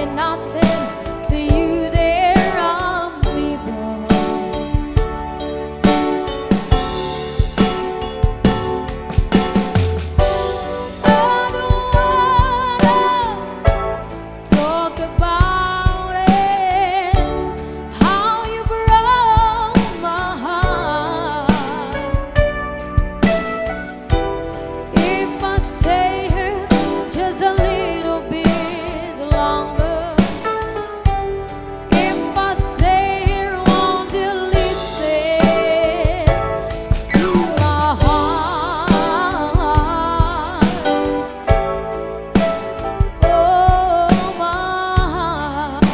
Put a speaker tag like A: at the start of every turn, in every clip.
A: mean nothing to you. There are people. I don't wanna talk about it, how you broke my heart. If I stay here just a little bit longer, if I stay here, won't you listen to my heart? Oh, my heart.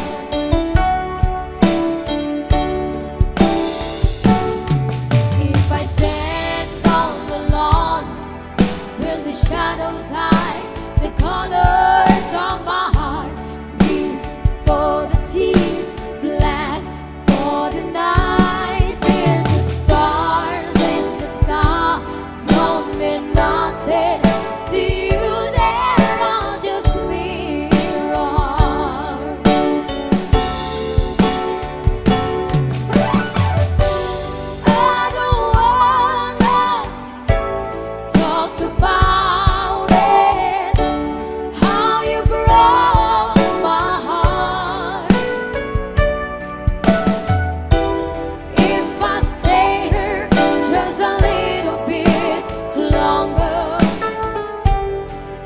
A: If I stand on the lawn, will the shadows hide the colors of my heart? Blue for the tears, black for the night. Will the stars in the sky don't mean nothing to you? They're all just mirrors. I don't wanna talk about it, how you broke my heart. If I stay here just a little bit longer,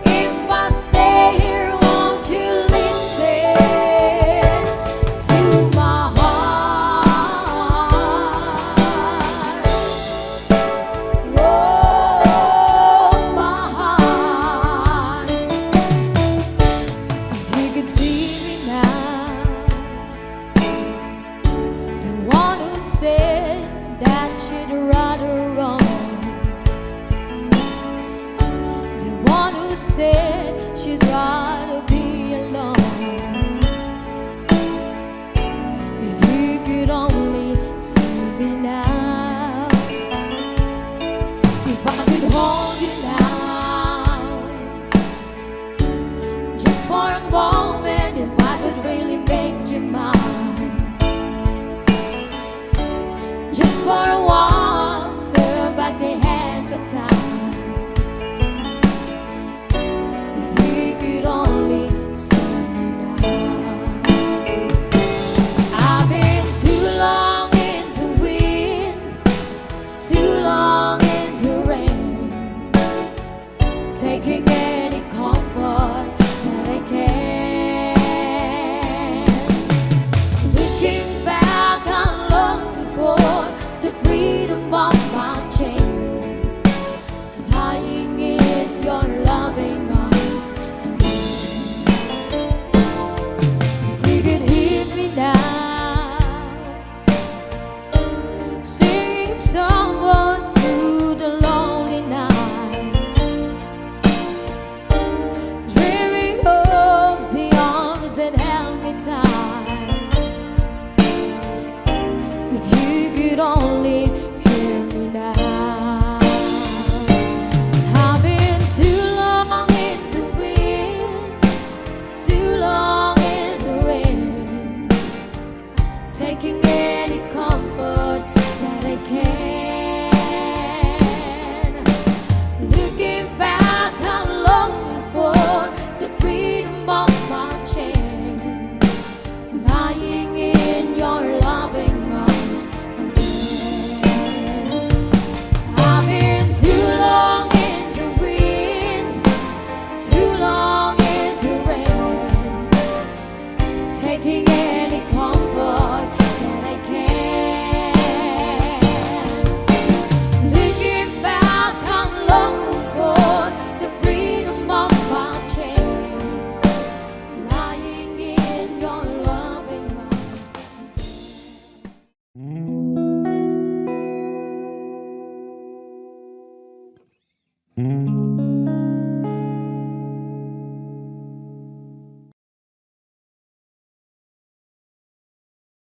A: if I stay here, won't you listen to my heart? Oh, my heart. If you could see me now, the one who said that she'd rather run, the one who said she'd rather be alone. If you could only see me now, if I could hold you now, just for a moment, if I could really make you mine, just for a while, turn back the hands of time. If you could only see me now. I've been too long in the wind, too long in the rain, taking